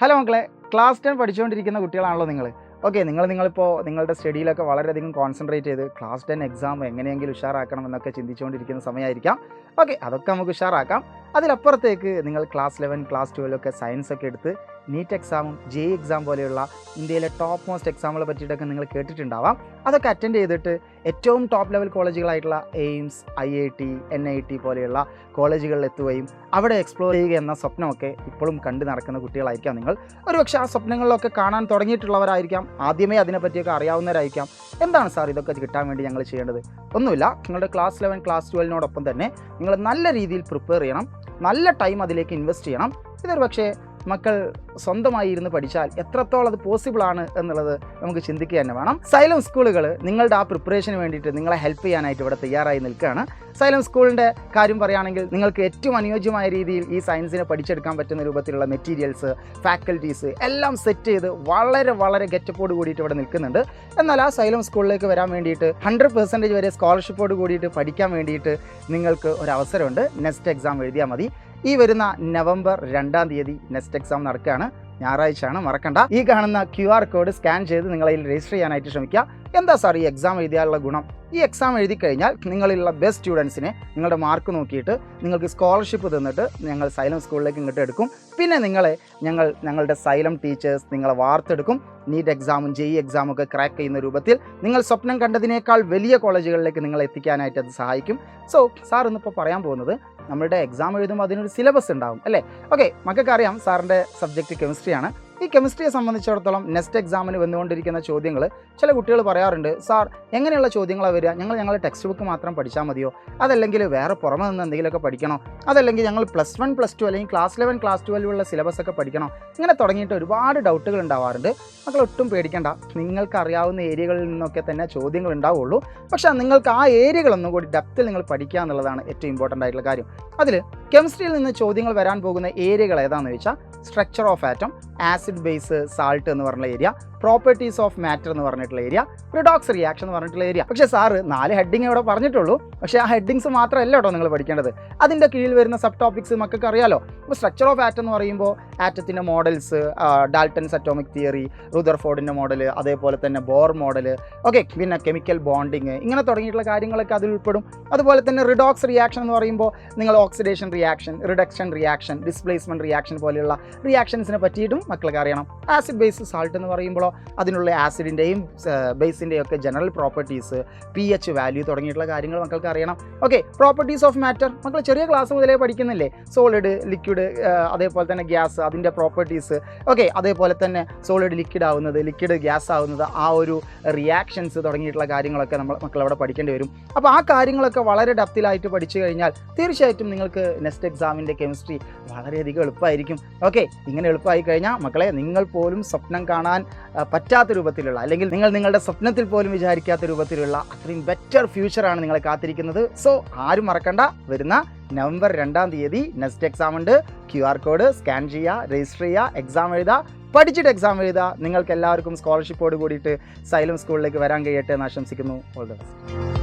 Hello മക്കളെ, class 10 പഠിച്ചുകൊണ്ടിരിക്കുന്ന കുട്ടികളാണല്ലോ നിങ്ങൾ. ഓക്കെ, നിങ്ങളിപ്പോൾ നിങ്ങളുടെ സ്റ്റഡിയിലൊക്കെ വളരെയധികം കോൺസെൻട്രേറ്റ് ചെയ്ത് ക്ലാസ് 10 എക്സാം എങ്ങനെയെങ്കിലും ഉഷാറാക്കണം എന്നൊക്കെ ചിന്തിച്ചുകൊണ്ടിരിക്കുന്ന സമയമായിരിക്കാം. ഓക്കെ, അതൊക്കെ നമുക്ക് ഉഷാറാക്കാം. അതിലപ്പുറത്തേക്ക് നിങ്ങൾ ക്ലാസ് 11 ക്ലാസ് 12 ഒക്കെ സയൻസ് ഒക്കെ എടുത്ത് നീറ്റ് എക്സാമും JEE എക്സാം പോലെയുള്ള ഇന്ത്യയിലെ ടോപ്പ് മോസ്റ്റ് എക്സാമുകളെ പറ്റിയിട്ടൊക്കെ നിങ്ങൾ കേട്ടിട്ടുണ്ടാവാം. അതൊക്കെ അറ്റൻഡ് ചെയ്തിട്ട് ഏറ്റവും ടോപ്പ് ലെവൽ കോളേജുകളായിട്ടുള്ള എയിംസ്, IIT, NIT പോലെയുള്ള കോളേജുകളിൽ എത്തുകയും അവിടെ എക്സ്പ്ലോർ ചെയ്യുക എന്ന സ്വപ്നമൊക്കെ ഇപ്പോഴും കണ്ടു നടക്കുന്ന കുട്ടികളായിരിക്കാം നിങ്ങൾ. ഒരുപക്ഷെ ആ സ്വപ്നങ്ങളിലൊക്കെ കാണാൻ തുടങ്ങിയിട്ടുള്ളവരായിരിക്കാം, ആദ്യമേ അതിനെപ്പറ്റിയൊക്കെ അറിയാവുന്നവരായിരിക്കാം. എന്താണ് സാർ ഇതൊക്കെ കിട്ടാൻ വേണ്ടി ഞങ്ങൾ ചെയ്യേണ്ടത്? ഒന്നുമില്ല, നിങ്ങളുടെ ക്ലാസ് 11 ക്ലാസ് 12നോടൊപ്പം തന്നെ നിങ്ങൾ നല്ല രീതിയിൽ പ്രിപ്പയർ ചെയ്യണം, നല്ല ടൈം അതിലേക്ക് ഇൻവെസ്റ്റ് ചെയ്യണം. ഇതൊരു പക്ഷേ മക്കൾ സ്വന്തമായി ഇരുന്ന് പഠിച്ചാൽ എത്രത്തോളം അത് പോസിബിൾ ആണ് എന്നുള്ളത് നമുക്ക് ചിന്തിക്കുക തന്നെ വേണം. സൈലം സ്കൂളുകൾ നിങ്ങളുടെ ആ പ്രിപ്പറേഷന് വേണ്ടിയിട്ട് നിങ്ങളെ ഹെൽപ്പ് ചെയ്യാനായിട്ട് ഇവിടെ തയ്യാറായി നിൽക്കുകയാണ്. സൈലം സ്കൂളിൻ്റെ കാര്യം പറയുകയാണെങ്കിൽ നിങ്ങൾക്ക് ഏറ്റവും അനുയോജ്യമായ രീതിയിൽ ഈ സയൻസിനെ പഠിച്ചെടുക്കാൻ പറ്റുന്ന രൂപത്തിലുള്ള മെറ്റീരിയൽസ്, ഫാക്കൽറ്റീസ് എല്ലാം സെറ്റ് ചെയ്ത് വളരെ ഗെറ്റപ്പോട് കൂടിയിട്ട് ഇവിടെ നിൽക്കുന്നുണ്ട്. എന്നാൽ ആ സൈലം സ്കൂളിലേക്ക് വരാൻ വേണ്ടിയിട്ട് 100% വരെ സ്കോളർഷിപ്പോട് കൂടിയിട്ട് പഠിക്കാൻ വേണ്ടിയിട്ട് നിങ്ങൾക്ക് ഒരു അവസരമുണ്ട്. നെക്സ്റ്റ് എക്സാം എഴുതിയാൽ മതി. ഈ വരുന്ന നവംബർ 2-ാം തീയതി നെക്സ്റ്റ് എക്സാം നടക്കുകയാണ്, ഞായറാഴ്ചയാണ്, മറക്കണ്ട. ഈ കാണുന്ന QR കോഡ് സ്കാൻ ചെയ്ത് നിങ്ങളതിൽ രജിസ്റ്റർ ചെയ്യാനായിട്ട് ശ്രമിക്കുക. എന്താ സാർ ഈ എക്സാം എഴുതിയാലുള്ള ഗുണം? ഈ എക്സാം എഴുതി കഴിഞ്ഞാൽ നിങ്ങളിലുള്ള ബെസ്റ്റ് സ്റ്റുഡൻസിനെ നിങ്ങളുടെ മാർക്ക് നോക്കിയിട്ട് നിങ്ങൾക്ക് സ്കോളർഷിപ്പ് തന്നിട്ട് ഞങ്ങൾ സൈലം സ്കൂളിലേക്ക് ഇങ്ങോട്ട് എടുക്കും. പിന്നെ ഞങ്ങളുടെ സൈലം ടീച്ചേഴ്സ് നിങ്ങളെ വാർത്തെടുക്കും. നീറ്റ് എക്സാമും JEE എക്സാമും ഒക്കെ ക്രാക്ക് ചെയ്യുന്ന രൂപത്തിൽ നിങ്ങൾ സ്വപ്നം കണ്ടതിനേക്കാൾ വലിയ കോളേജുകളിലേക്ക് നിങ്ങൾ എത്തിക്കാനായിട്ട് അത് സഹായിക്കും. സോ സാർ ഇന്നിപ്പോൾ പറയാൻ പോകുന്നത്, നമ്മളുടെ എക്സാം എഴുതുമ്പോൾ അതിനൊരു സിലബസ് ഉണ്ടാവും അല്ലേ? ഓക്കെ, മക്കൾക്കറിയാം സാറിൻ്റെ സബ്ജക്റ്റ് കെമിസ്ട്രിയാണ്. ഈ കെമിസ്ട്രിയെ സംബന്ധിച്ചിടത്തോളം നെക്സ്റ്റ് എക്സാമിന് വന്നുകൊണ്ടിരിക്കുന്ന ചോദ്യങ്ങൾ ചില കുട്ടികൾ പറയാറുണ്ട്, സാർ എങ്ങനെയുള്ള ചോദ്യങ്ങളാണ് വരിക? ഞങ്ങളുടെ ടെക്സ്റ്റ് ബുക്ക് മാത്രം പഠിച്ചാൽ മതിയോ? അതല്ലെങ്കിൽ വേറെ പുറമെ നിന്ന് എന്തെങ്കിലുമൊക്കെ പഠിക്കണോ? അതല്ലെങ്കിൽ ഞങ്ങൾ +1 +2 അല്ലെങ്കിൽ ക്ലാസ് 11 ക്ലാസ് 12 ഉള്ള സിലബസ് ഒക്കെ പഠിക്കണോ? ഇങ്ങനെ തുടങ്ങിയിട്ട് ഒരുപാട് ഡൗട്ടുകൾ ഉണ്ടാവാറുണ്ട്. മക്കൾ ഒട്ടും പേടിക്കേണ്ട, നിങ്ങൾക്ക് അറിയാവുന്ന ഏരിയകളിൽ നിന്നൊക്കെ തന്നെ ചോദ്യങ്ങൾ ഉണ്ടാവുള്ളൂ. പക്ഷേ നിങ്ങൾക്ക് ആ ഏരിയകളൊന്നും കൂടി ഡെപ്തിൽ നിങ്ങൾ പഠിക്കുക എന്നുള്ളതാണ് ഏറ്റവും ഇമ്പോർട്ടൻ്റ് ആയിട്ടുള്ള കാര്യം. അതിൽ കെമിസ്ട്രിയിൽ നിന്ന് ചോദ്യങ്ങൾ വരാൻ പോകുന്ന ഏരിയകൾ ഏതാണെന്ന് വെച്ചാൽ structure of atom, acid base salt എന്ന് പറഞ്ഞ ഏരിയ, പ്രോപ്പർട്ടീസ് ഓഫ് മാറ്റർ എന്ന് പറഞ്ഞിട്ടുള്ള ഏരിയ, റിഡോക്സ് റിയാക്ഷൻ എന്ന് പറഞ്ഞിട്ടുള്ള ഏരിയ. പക്ഷേ സാറ് 4 ഹെഡിങ് ഇവിടെ പറഞ്ഞിട്ടുള്ളൂ. പക്ഷേ ആ ഹെഡിങ്സ് മാത്രമല്ല കേട്ടോ നിങ്ങൾ പഠിക്കേണ്ടത്. അതിൻ്റെ കീഴിൽ വരുന്ന സബ് ടോപ്പിക്സ് മക്കൾക്ക് അറിയാലോ. ഇപ്പോൾ സ്ട്രക്ചർ ഓഫ് ആറ്റം എന്ന് പറയുമ്പോൾ ആറ്റത്തിൻ്റെ മോഡൽസ്, ഡാൽട്ടൺസ് അറ്റോമിക് തിയറി, റുദർഫോർഡിൻ്റെ മോഡൽ, അതേപോലെ തന്നെ ബോർ മോഡൽ, ഓക്കെ, പിന്നെ കെമിക്കൽ ബോണ്ടിങ്, ഇങ്ങനെ തുടങ്ങിയിട്ടുള്ള കാര്യങ്ങളൊക്കെ അതിൽ ഉൾപ്പെടും. അതുപോലെ തന്നെ റിഡോക്സ് റിയാക്ഷൻ എന്ന് പറയുമ്പോൾ നിങ്ങൾ oxidation reaction, reduction reaction, displacement reaction പോലെയുള്ള റിയാക്ഷൻസിനെ പറ്റിയിട്ടും മക്കൾക്ക് അറിയണം. ആസിഡ് ബേസ് സാൾട്ട് എന്ന് പറയുമ്പോൾ അതിനുള്ള ആസിഡിൻ്റെയും ബേസിൻ്റെയും ഒക്കെ ജനറൽ പ്രോപ്പർട്ടീസ്, pH വാല്യൂ തുടങ്ങിയിട്ടുള്ള കാര്യങ്ങൾ മക്കൾക്ക് അറിയണം. ഓക്കെ, പ്രോപ്പർട്ടീസ് ഓഫ് മാറ്റർ മക്കൾ ചെറിയ ക്ലാസ് മുതലേ പഠിക്കുന്നില്ലേ? സോളിഡ്, ലിക്വിഡ്, അതേപോലെ തന്നെ ഗ്യാസ്, അതിൻ്റെ പ്രോപ്പർട്ടീസ്, ഓക്കെ, അതേപോലെ തന്നെ സോളിഡ് ലിക്വിഡ് ആവുന്നത്, ലിക്വിഡ് ഗ്യാസ് ആവുന്നത്, ആ ഒരു റിയാക്ഷൻസ് തുടങ്ങിയിട്ടുള്ള കാര്യങ്ങളൊക്കെ മക്കൾ അവിടെ പഠിക്കേണ്ടി വരും. അപ്പോൾ ആ കാര്യങ്ങളൊക്കെ വളരെ ഡെപ്തിലായിട്ട് പഠിച്ചു കഴിഞ്ഞാൽ തീർച്ചയായിട്ടും നിങ്ങൾക്ക് നെക്സ്റ്റ് എക്സാമിൻ്റെ കെമിസ്ട്രി വളരെയധികം എളുപ്പമായിരിക്കും. ഓക്കെ, ഇങ്ങനെ എളുപ്പമായി കഴിഞ്ഞാൽ മക്കളെ നിങ്ങൾ പോലും സ്വപ്നം കാണാൻ പറ്റാത്ത രൂപത്തിലുള്ള, അല്ലെങ്കിൽ നിങ്ങളുടെ സ്വപ്നത്തിൽ പോലും വിചാരിക്കാത്ത രൂപത്തിലുള്ള അത്രയും ബെറ്റർ ഫ്യൂച്ചറാണ് നിങ്ങളെ കാത്തിരിക്കുന്നത്. സോ ആരും മറക്കണ്ട, വരുന്ന നവംബർ 2-ാം തീയതി നെക്സ്റ്റ് എക്സാം ഉണ്ട്. QR കോഡ് സ്കാൻ ചെയ്യുക, രജിസ്റ്റർ ചെയ്യുക, എക്സാം എഴുതുക, പഠിച്ചിട്ട് എക്സാം എഴുതുക. നിങ്ങൾക്ക് എല്ലാവർക്കും സ്കോളർഷിപ്പോട് കൂടിയിട്ട് സൈലം സ്കൂളിലേക്ക് വരാൻ കഴിയട്ടെ എന്ന് ആശംസിക്കുന്നു. All the best.